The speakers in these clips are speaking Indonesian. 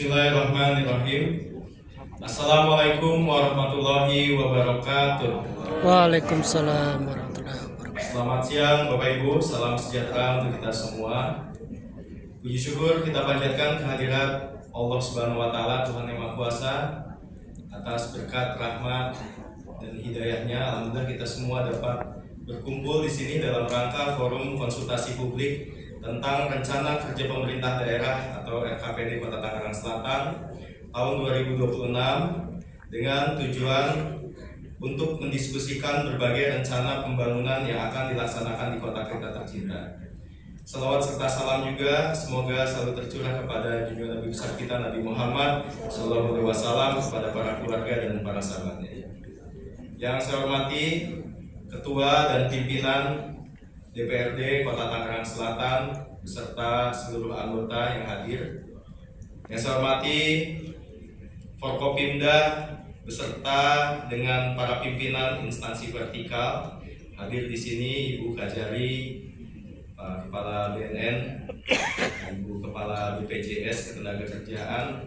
Bismillahirrahmanirrahim. Assalamualaikum warahmatullahi wabarakatuh. Waalaikumsalam warahmatullahi wabarakatuh. Selamat siang Bapak Ibu, salam sejahtera untuk kita semua. Puji syukur kita panjatkan kehadirat Allah Subhanahu wa taala, Tuhan Yang Maha Kuasa, atas berkat rahmat dan hidayahnya. Alhamdulillah kita semua dapat berkumpul di sini dalam rangka forum konsultasi publik tentang rencana kerja pemerintah daerah atau RKPD Kota Tangerang Selatan tahun 2026 dengan tujuan untuk mendiskusikan berbagai rencana pembangunan yang akan dilaksanakan di kota kita tercinta. Selawat serta salam juga semoga selalu tercurah kepada junjungan Nabi besar kita Nabi Muhammad SAW, kepada para keluarga dan para sahabatnya. Yang saya hormati Ketua dan Pimpinan DPRD Kota Tangerang Selatan beserta seluruh anggota yang hadir. Yang saya hormati Forkopimda beserta dengan para pimpinan instansi vertikal. Hadir di sini Ibu Kajari, Pak Kepala BNN, Ibu Kepala BPJS Ketenagakerjaan,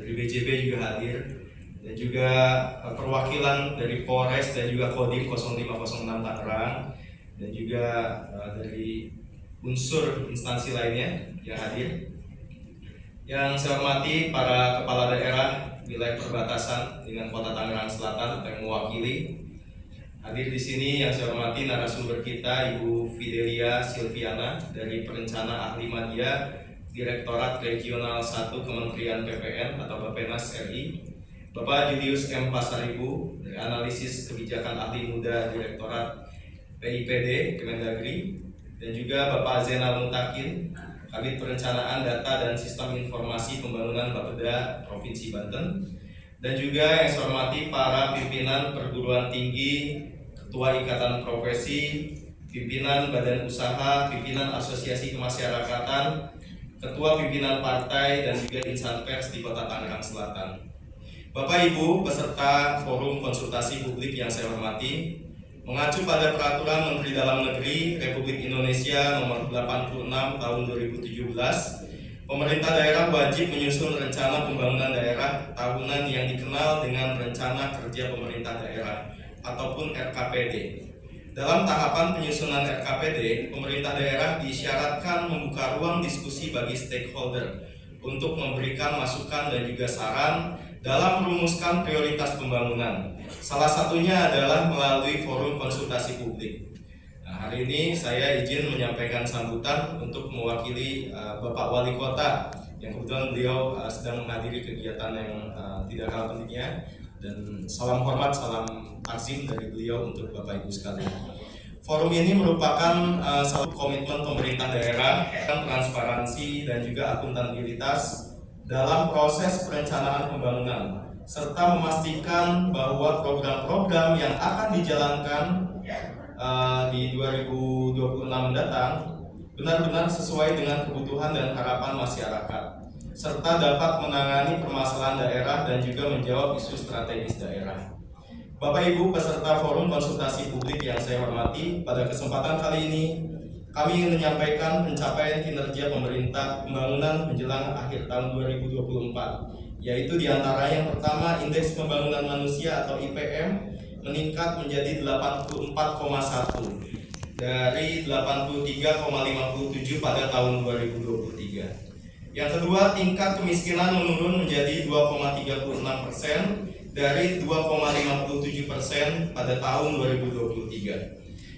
dari BJB juga hadir, dan juga perwakilan dari Polres dan juga Kodim 0506 Tangerang, dan juga dari unsur instansi lainnya yang hadir. Yang saya hormati para kepala daerah wilayah perbatasan dengan Kota Tangerang Selatan yang mewakili. Hadir di sini yang saya hormati narasumber kita Ibu Fidelia Silviana dari Perencana Ahli Madya Direktorat Regional 1 Kementerian PPN atau Bappenas RI. Bapak Julius M. Pasaribu dari Analisis Kebijakan Ahli Muda Direktorat PIPD Kemendagri, dan juga Bapak Zainal Mutakin, Kabid Perencanaan Data dan Sistem Informasi Pembangunan Bapeda Provinsi Banten, dan juga yang saya hormati para pimpinan perguruan tinggi, Ketua Ikatan Profesi, pimpinan badan usaha, pimpinan asosiasi kemasyarakatan, ketua pimpinan partai, dan juga insan pers di Kota Tangerang Selatan. Bapak Ibu peserta forum konsultasi publik yang saya hormati, mengacu pada Peraturan Menteri Dalam Negeri Republik Indonesia Nomor 86 Tahun 2017, pemerintah daerah wajib menyusun rencana pembangunan daerah tahunan yang dikenal dengan Rencana Kerja Pemerintah Daerah ataupun RKPD. Dalam tahapan penyusunan RKPD, pemerintah daerah disyaratkan membuka ruang diskusi bagi stakeholder untuk memberikan masukan dan juga saran dalam merumuskan prioritas pembangunan. Salah satunya adalah melalui forum konsultasi publik. Nah, hari ini saya izin menyampaikan sambutan untuk mewakili Bapak Wali Kota yang kebetulan beliau sedang menghadiri kegiatan yang tidak kalah pentingnya, dan salam hormat, salam takzim dari beliau untuk Bapak Ibu sekalian. Forum ini merupakan satu komitmen pemerintah daerah tentang transparansi dan juga akuntabilitas dalam proses perencanaan pembangunan, serta memastikan bahwa program-program yang akan dijalankan di 2026 mendatang benar-benar sesuai dengan kebutuhan dan harapan masyarakat, serta dapat menangani permasalahan daerah dan juga menjawab isu strategis daerah. Bapak Ibu peserta forum konsultasi publik yang saya hormati, pada kesempatan kali ini kami ingin menyampaikan pencapaian kinerja pemerintah pembangunan menjelang akhir tahun 2024, yaitu diantara yang pertama, Indeks Pembangunan Manusia atau IPM meningkat menjadi 84,1 dari 83,57 pada tahun 2023. Yang kedua, tingkat kemiskinan menurun menjadi 2,36% dari 2,57% pada tahun 2023.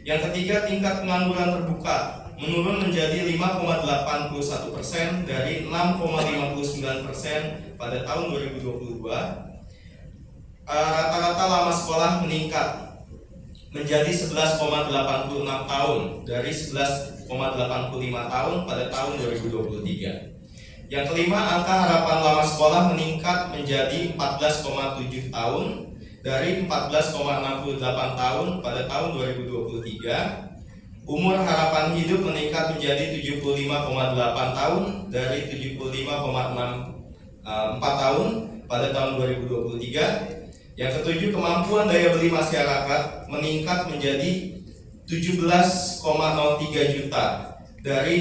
Yang ketiga, tingkat pengangguran terbuka menurun menjadi 5,81% dari 6,59% pada tahun 2022. Rata-rata lama sekolah meningkat menjadi 11,86 tahun dari 11,85 tahun pada tahun 2023. Yang kelima, angka harapan lama sekolah meningkat menjadi 14,7 tahun dari 14,68 tahun pada tahun 2023. Umur harapan hidup meningkat menjadi 75,8 tahun dari 75,64 tahun pada tahun 2023. Yang ketujuh, kemampuan daya beli masyarakat meningkat menjadi 17,03 juta dari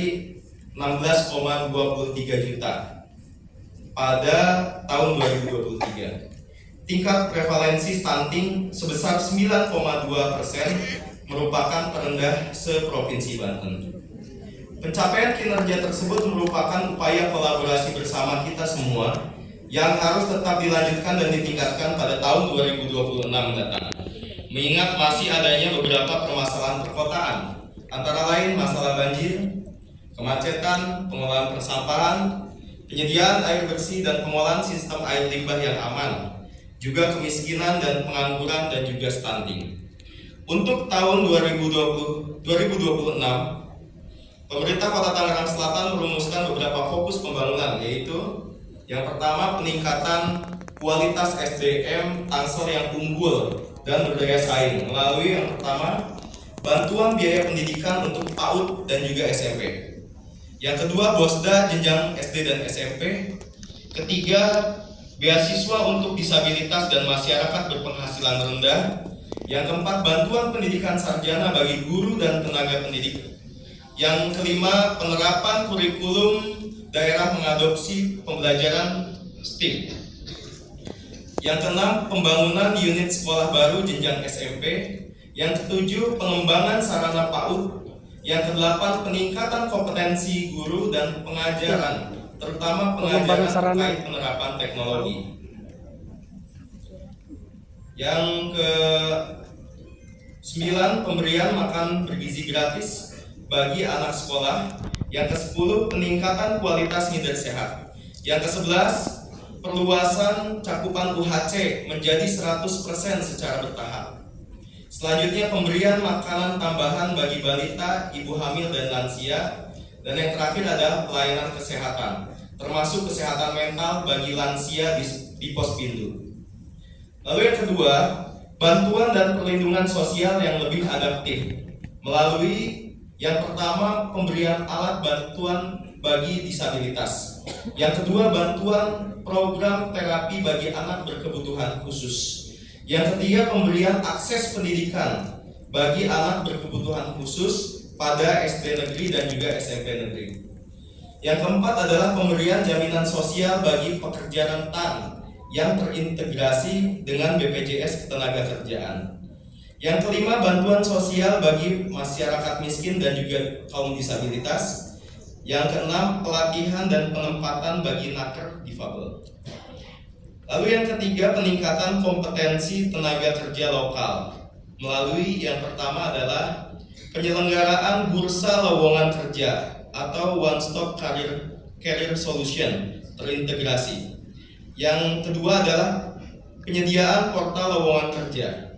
16,23 juta pada tahun 2023. Tingkat prevalensi stunting sebesar 9,2% merupakan terendah se-Provinsi Banten. Pencapaian kinerja tersebut merupakan upaya kolaborasi bersama kita semua yang harus tetap dilanjutkan dan ditingkatkan pada tahun 2026 mendatang. Mengingat masih adanya beberapa permasalahan perkotaan, antara lain masalah banjir, kemacetan, pengelolaan persampahan, penyediaan air bersih dan pengolahan sistem air limbah yang aman, juga kemiskinan dan pengangguran dan juga stunting. Untuk tahun 2026, pemerintah Kota Tangerang Selatan merumuskan beberapa fokus pembangunan, yaitu yang pertama peningkatan kualitas SDM Tangsel yang unggul dan berdaya saing melalui yang pertama bantuan biaya pendidikan untuk PAUD dan juga SMP. Yang kedua BOSDA jenjang SD dan SMP. Ketiga beasiswa untuk disabilitas dan masyarakat berpenghasilan rendah. Yang keempat, bantuan pendidikan sarjana bagi guru dan tenaga pendidik. Yang kelima, penerapan kurikulum daerah mengadopsi pembelajaran STEAM. Yang keenam, pembangunan unit sekolah baru jenjang SMP. Yang ketujuh, pengembangan sarana PAUD. Yang kedelapan, peningkatan kompetensi guru dan pengajaran, terutama pengajaran terkait penerapan teknologi. Yang ke-9, pemberian makan bergizi gratis bagi anak sekolah. Yang ke-10, peningkatan kualitas ngider sehat. Yang ke-11, perluasan cakupan UHC menjadi 100% secara bertahap. Selanjutnya pemberian makanan tambahan bagi balita, ibu hamil dan lansia. Dan yang terakhir adalah pelayanan kesehatan, termasuk kesehatan mental bagi lansia di pos pintu. Lalu yang kedua, bantuan dan perlindungan sosial yang lebih adaptif melalui yang pertama pemberian alat bantuan bagi disabilitas. Yang kedua, bantuan program terapi bagi anak berkebutuhan khusus. Yang ketiga, pemberian akses pendidikan bagi anak berkebutuhan khusus pada SD negeri dan juga SMP negeri. Yang keempat adalah pemberian jaminan sosial bagi pekerja rentan yang terintegrasi dengan BPJS Ketenagakerjaan. Yang kelima, bantuan sosial bagi masyarakat miskin dan juga kaum disabilitas. Yang keenam, pelatihan dan penempatan bagi nakes difabel. Lalu yang ketiga, peningkatan kompetensi tenaga kerja lokal melalui yang pertama adalah penyelenggaraan bursa lowongan kerja atau One Stop Career Solution terintegrasi. Yang kedua adalah penyediaan portal lowongan kerja.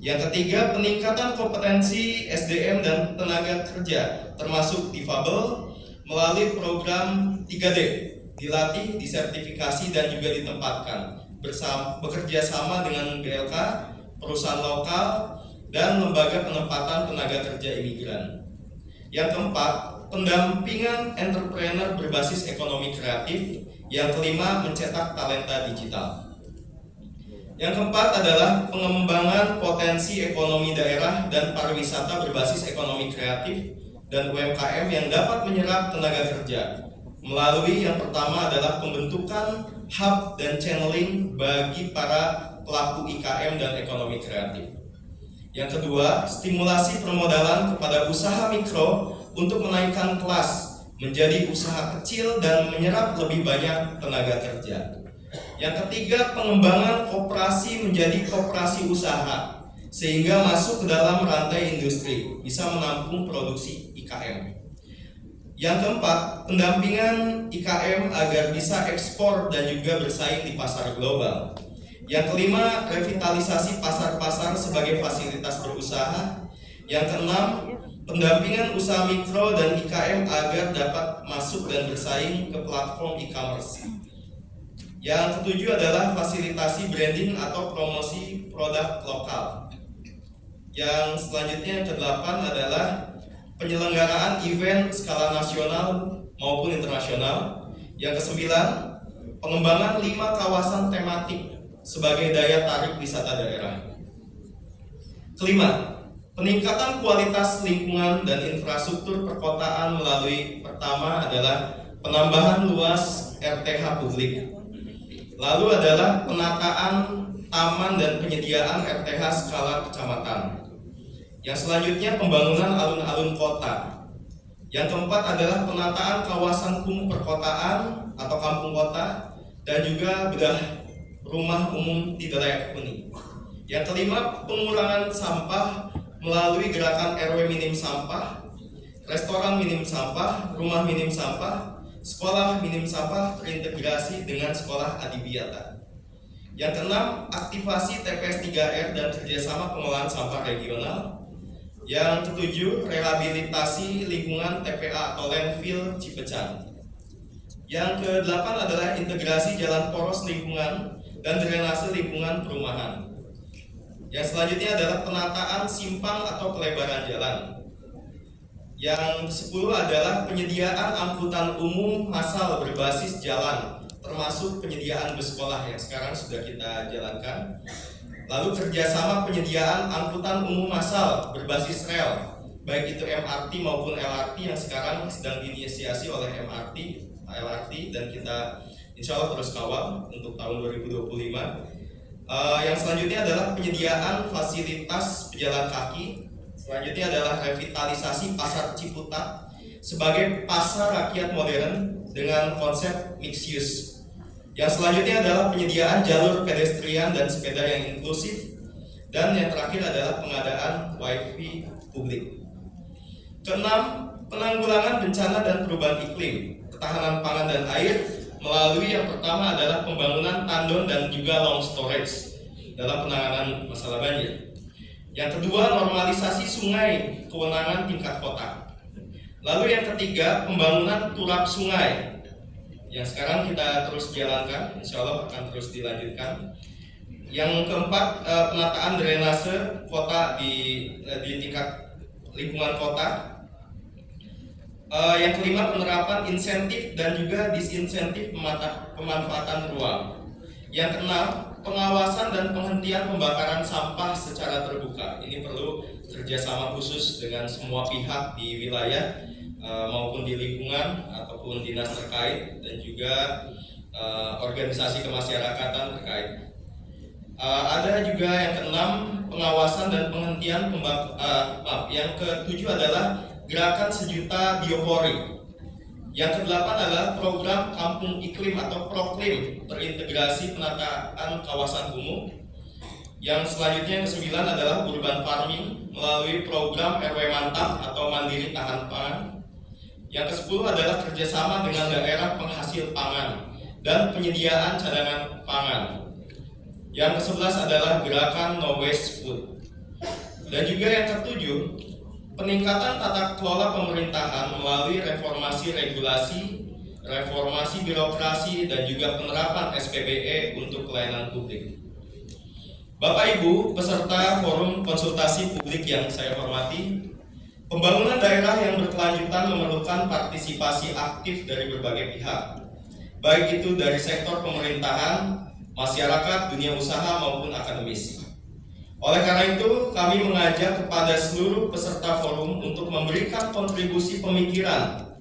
Yang ketiga, peningkatan kompetensi SDM dan tenaga kerja termasuk difabel melalui program 3D, dilatih, disertifikasi dan juga ditempatkan bekerja sama dengan BLK, perusahaan lokal, dan lembaga penempatan tenaga kerja imigran. Yang keempat, pendampingan entrepreneur berbasis ekonomi kreatif. Yang kelima, mencetak talenta digital. Yang keempat adalah pengembangan potensi ekonomi daerah dan pariwisata berbasis ekonomi kreatif dan UMKM yang dapat menyerap tenaga kerja. Melalui yang pertama adalah pembentukan hub dan channeling bagi para pelaku IKM dan ekonomi kreatif. Yang kedua, stimulasi permodalan kepada usaha mikro untuk menaikkan kelas menjadi usaha kecil dan menyerap lebih banyak tenaga kerja. Yang ketiga, pengembangan koperasi menjadi koperasi usaha sehingga masuk ke dalam rantai industri, bisa menampung produksi IKM. Yang keempat, pendampingan IKM agar bisa ekspor dan juga bersaing di pasar global. Yang kelima, revitalisasi pasar-pasar sebagai fasilitas berusaha. Yang keenam, pendampingan usaha mikro dan IKM agar dapat masuk dan bersaing ke platform e-commerce. Yang ketujuh adalah fasilitasi branding atau promosi produk lokal. Yang selanjutnya yang kedelapan adalah penyelenggaraan event skala nasional maupun internasional. Yang kesembilan, pengembangan 5 kawasan tematik sebagai daya tarik wisata daerah. Kelima, peningkatan kualitas lingkungan dan infrastruktur perkotaan melalui pertama adalah penambahan luas RTH publik Lalu adalah penataan taman dan penyediaan RTH skala kecamatan. Yang selanjutnya pembangunan alun-alun kota. Yang keempat adalah penataan kawasan kumuh perkotaan atau kampung kota dan juga bedah rumah umum tidak layak huni. Yang kelima, pengurangan sampah melalui gerakan RW minim sampah, restoran minim sampah, rumah minim sampah, sekolah minim sampah terintegrasi dengan sekolah adiwiyata. Yang keenam, aktivasi TPS 3R dan kerjasama pengolahan sampah regional. Yang ketujuh, rehabilitasi lingkungan TPA atau landfill Cipecan. Yang kedelapan adalah integrasi jalan poros lingkungan dan drainase lingkungan perumahan. Yang selanjutnya adalah penataan simpang atau pelebaran jalan. Yang ke-10 adalah penyediaan angkutan umum massal berbasis jalan, termasuk penyediaan bus sekolah yang sekarang sudah kita jalankan. Lalu kerjasama penyediaan angkutan umum massal berbasis rel, baik itu MRT maupun LRT yang sekarang sedang diinisiasi oleh LRT dan kita insya Allah terus kawal untuk tahun 2025. Yang selanjutnya adalah penyediaan fasilitas pejalan kaki. Selanjutnya adalah revitalisasi pasar Ciputat sebagai pasar rakyat modern dengan konsep mixed use. Yang selanjutnya adalah penyediaan jalur pedestrian dan sepeda yang inklusif. Dan yang terakhir adalah pengadaan wifi publik. Keenam, penanggulangan bencana dan perubahan iklim, ketahanan pangan dan air melalui yang pertama adalah pembangunan tandon dan juga long storage dalam penanganan masalah banjir. Yang kedua, normalisasi sungai, kewenangan tingkat kota. Lalu yang ketiga, pembangunan turap sungai yang sekarang kita terus jalankan, insya Allah akan terus dilanjutkan. Yang keempat, penataan drainase kota di tingkat lingkungan kota. Yang kelima, penerapan insentif dan juga disinsentif pemanfaatan ruang. Yang keenam, pengawasan dan penghentian pembakaran sampah secara terbuka. Ini perlu kerjasama khusus dengan semua pihak di wilayah maupun di lingkungan ataupun dinas terkait dan juga organisasi kemasyarakatan terkait. Ada juga yang keenam, pengawasan dan penghentian yang ketujuh adalah gerakan sejuta biopori. Yang kedelapan adalah program kampung iklim atau proklim terintegrasi penataan kawasan kumuh. Yang selanjutnya yang ke-9 adalah urban farming melalui program RW mantap atau mandiri tahan pangan. Yang ke-10 adalah kerjasama dengan daerah penghasil pangan dan penyediaan cadangan pangan. Yang ke-11 adalah gerakan no waste food. Dan juga yang ke-7, peningkatan tata kelola pemerintahan melalui reformasi regulasi, reformasi birokrasi, dan juga penerapan SPBE untuk pelayanan publik. Bapak Ibu, peserta forum konsultasi publik yang saya hormati, pembangunan daerah yang berkelanjutan memerlukan partisipasi aktif dari berbagai pihak, baik itu dari sektor pemerintahan, masyarakat, dunia usaha, maupun akademis. Oleh karena itu, kami mengajak kepada seluruh peserta forum untuk memberikan kontribusi pemikiran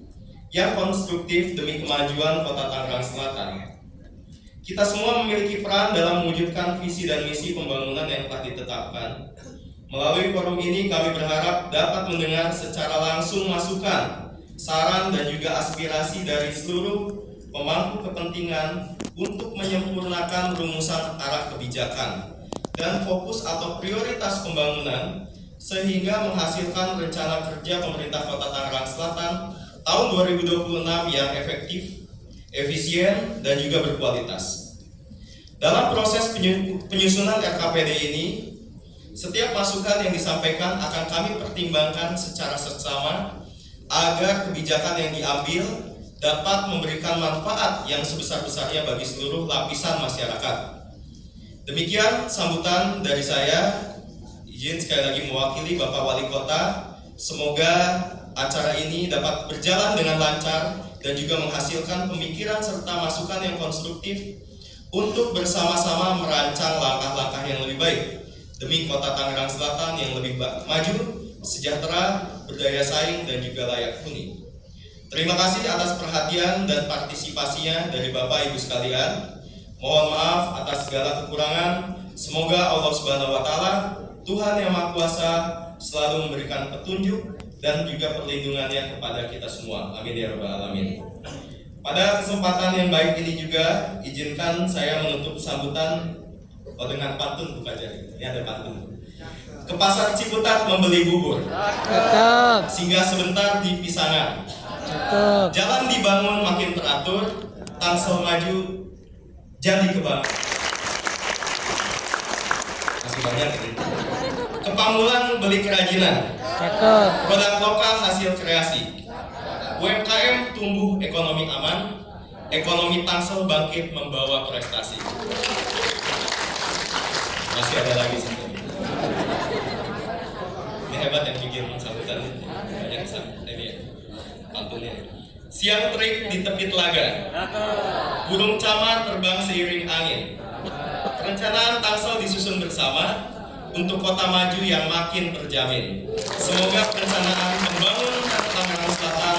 yang konstruktif demi kemajuan Kota Tangerang Selatan. Kita semua memiliki peran dalam mewujudkan visi dan misi pembangunan yang telah ditetapkan. Melalui forum ini, kami berharap dapat mendengar secara langsung masukan, saran, dan juga aspirasi dari seluruh pemangku kepentingan untuk menyempurnakan rumusan arah kebijakan dan fokus atau prioritas pembangunan sehingga menghasilkan rencana kerja pemerintah Kota Tangerang Selatan tahun 2026 yang efektif, efisien, dan juga berkualitas. Dalam proses penyusunan RKPD ini, setiap masukan yang disampaikan akan kami pertimbangkan secara seksama agar kebijakan yang diambil dapat memberikan manfaat yang sebesar-besarnya bagi seluruh lapisan masyarakat. Demikian sambutan dari saya. Izin sekali lagi mewakili Bapak Wali Kota. Semoga acara ini dapat berjalan dengan lancar dan juga menghasilkan pemikiran serta masukan yang konstruktif untuk bersama-sama merancang langkah-langkah yang lebih baik demi Kota Tangerang Selatan yang lebih maju, sejahtera, berdaya saing, dan juga layak huni. Terima kasih atas perhatian dan partisipasinya dari Bapak Ibu sekalian. Mohon maaf atas segala kekurangan. Semoga Allah Subhanahu wa taala, Tuhan yang Maha Kuasa, selalu memberikan petunjuk dan juga perlindungannya kepada kita semua. Amin ya rabbal alamin. Pada kesempatan yang baik ini juga, izinkan saya menutup sambutan dengan pantun, Bu Kajari. Ini ada pantun. Ke pasar Ciputat membeli bubur, Cakep. singgah sebentar di Pisangan. Cakep. Jalan dibangun makin teratur, Tangsel maju jadi kebanggaan. Masih banyak ini. Ke Pamulang beli kerajinan, Cakep. produk lokal hasil kreasi. UMKM tumbuh, ekonomi aman, ekonomi Tangsel bangkit membawa prestasi. Masih ada lagi sih. Ini hebat yang bikin sambutan banyak ini ya, pantunnya. Siang terik di tepi telaga, burung camar terbang seiring angin. Perencanaan Tangsel disusun bersama untuk kota maju yang makin terjamin. Semoga perencanaan membangun Tangerang Selatan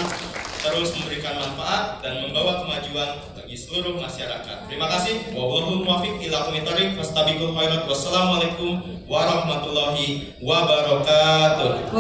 terus memberikan manfaat dan membawa kemajuan bagi seluruh masyarakat. Terima kasih. Wallahul muwaffiq ila aqwamit thoriq. Fastabiqul khairat. Wassalamualaikum warahmatullahi wabarakatuh.